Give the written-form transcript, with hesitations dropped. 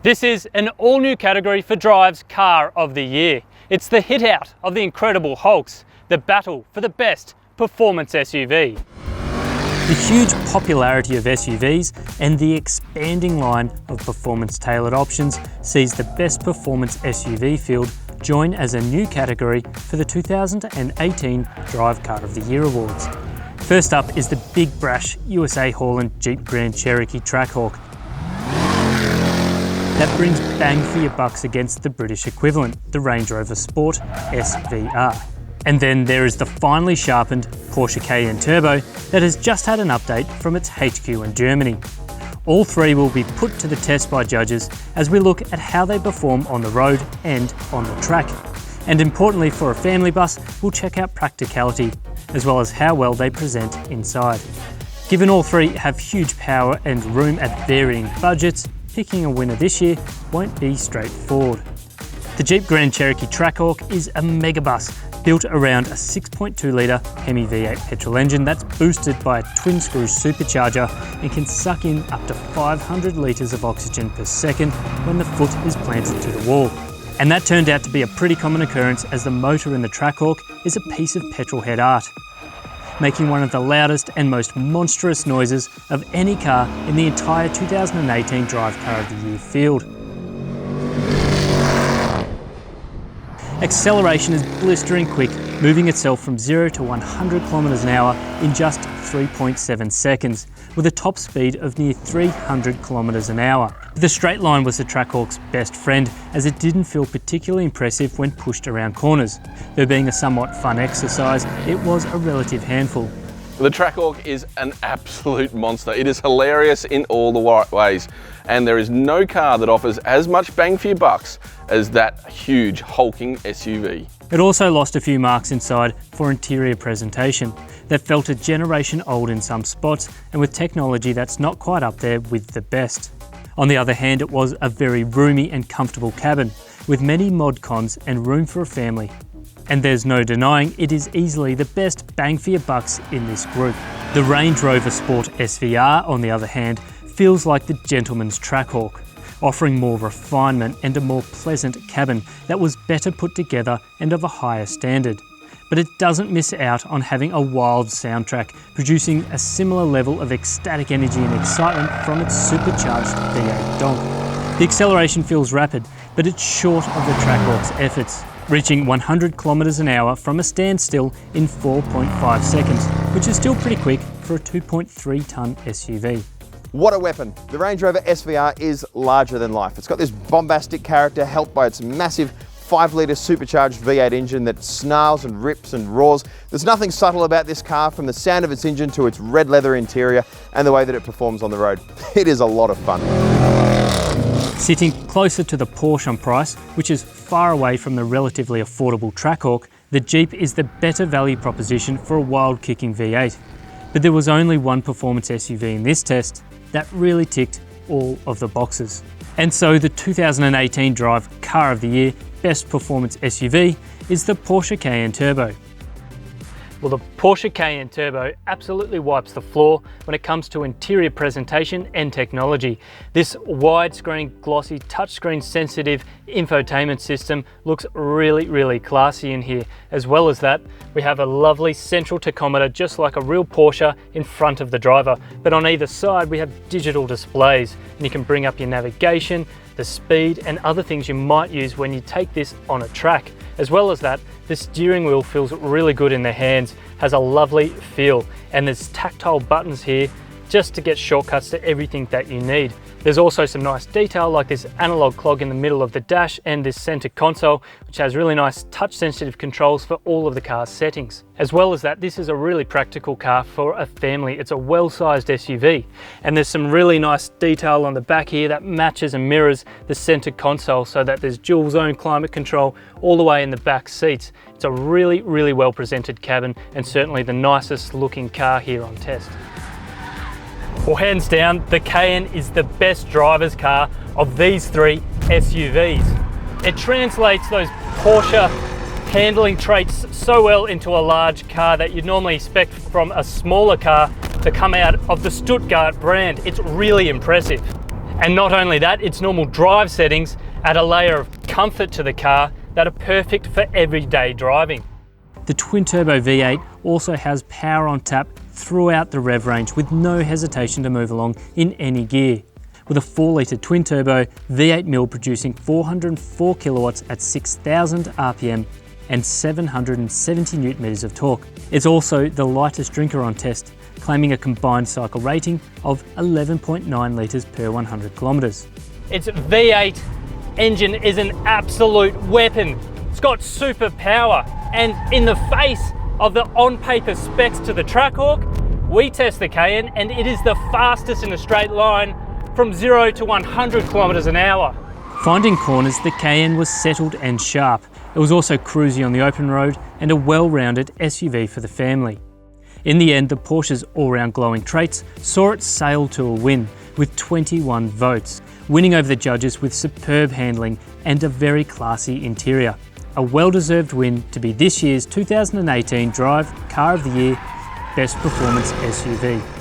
This is an all-new category for Drive's Car of the Year. It's the hit-out of the Incredible Hulks, the battle for the best performance SUV. The huge popularity of SUVs and the expanding line of performance-tailored options sees the best performance SUV field join as a new category for the 2018 Drive Car of the Year Awards. First up is the big brash USA hauling Jeep Grand Cherokee Trackhawk. That brings bang for your bucks against the British equivalent, the Range Rover Sport SVR. And then there is the finely sharpened Porsche Cayenne Turbo that has just had an update from its HQ in Germany. All three will be put to the test by judges as we look at how they perform on the road and on the track. And importantly for a family bus, we'll check out practicality, as well as how well they present inside. Given all three have huge power and room at varying budgets, picking a winner this year won't be straightforward. The Jeep Grand Cherokee Trackhawk is a megabus built around a 6.2 litre Hemi V8 petrol engine that's boosted by a twin-screw supercharger and can suck in up to 500 litres of oxygen per second when the foot is planted to the wall. And that turned out to be a pretty common occurrence, as the motor in the Trackhawk is a piece of petrol head art, making one of the loudest and most monstrous noises of any car in the entire 2018 Drive Car of the Year field. Acceleration is blistering quick, moving itself from 0 to 100 kilometers an hour in just 3.7 seconds, with a top speed of near 300 kilometers an hour. The straight line was the Trackhawk's best friend, as it didn't feel particularly impressive when pushed around corners. Though being a somewhat fun exercise, it was a relative handful. The Trackhawk is an absolute monster. It is hilarious in all the right ways, and there is no car that offers as much bang for your bucks as that huge hulking SUV. It also lost a few marks inside for interior presentation that felt a generation old in some spots, and with technology that's not quite up there with the best. On the other hand, it was a very roomy and comfortable cabin with many mod cons and room for a family. And there's no denying it is easily the best bang for your bucks in this group. The Range Rover Sport SVR, on the other hand, feels like the gentleman's Trackhawk, offering more refinement and a more pleasant cabin that was better put together and of a higher standard. But it doesn't miss out on having a wild soundtrack, producing a similar level of ecstatic energy and excitement from its supercharged V8 donk. The acceleration feels rapid, but it's short of the Trackhawk's efforts, reaching 100 kilometers an hour from a standstill in 4.5 seconds, which is still pretty quick for a 2.3 tonne SUV. What a weapon. The Range Rover SVR is larger than life. It's got this bombastic character helped by its massive 5-litre supercharged V8 engine that snarls and rips and roars. There's nothing subtle about this car, from the sound of its engine to its red leather interior and the way that it performs on the road. It is a lot of fun. Sitting closer to the Porsche on price, which is far away from the relatively affordable Trackhawk, the Jeep is the better value proposition for a wild-kicking V8. But there was only one performance SUV in this test that really ticked all of the boxes. And so the 2018 Drive Car of the Year Best Performance SUV is the Porsche Cayenne Turbo. Well, the Porsche Cayenne Turbo absolutely wipes the floor when it comes to interior presentation and technology. This widescreen, glossy, touchscreen sensitive infotainment system looks really classy in here. As well as that, we have a lovely central tachometer, just like a real Porsche, in front of the driver. But on either side, we have digital displays, and you can bring up your navigation, the speed, and other things you might use when you take this on a track. As well as that, the steering wheel feels really good in the hands, has a lovely feel, and there's tactile buttons here just to get shortcuts to everything that you need. There's also some nice detail, like this analog clog in the middle of the dash and this center console, which has really nice touch sensitive controls for all of the car's settings. As well as that, this is a really practical car for a family. It's a well-sized SUV, and there's some really nice detail on the back here that matches and mirrors the center console, so that there's dual zone climate control all the way in the back seats. It's a really well presented cabin, and certainly the nicest looking car here on test. Well, hands down, the Cayenne is the best driver's car of these three SUVs. It translates those Porsche handling traits so well into a large car that you'd normally expect from a smaller car to come out of the Stuttgart brand. It's really impressive. And not only that, its normal drive settings add a layer of comfort to the car that are perfect for everyday driving. The twin-turbo V8 also has power on tap throughout the rev range with no hesitation to move along in any gear. With a 4-litre twin-turbo V8 mill producing 404 kilowatts at 6,000 RPM and 770 Nm of torque. It's also the lightest drinker on test, claiming a combined cycle rating of 11.9 litres per 100 kilometres. Its V8 engine is an absolute weapon. It's got super power, and in the face of the on-paper specs to the Trackhawk, we test the Cayenne and it is the fastest in a straight line from 0 to 100 kilometres an hour. Finding corners, the Cayenne was settled and sharp. It was also cruisy on the open road and a well-rounded SUV for the family. In the end, the Porsche's all-round glowing traits saw it sail to a win with 21 votes, winning over the judges with superb handling and a very classy interior. A well-deserved win to be this year's 2018 Drive Car of the Year Best Performance SUV.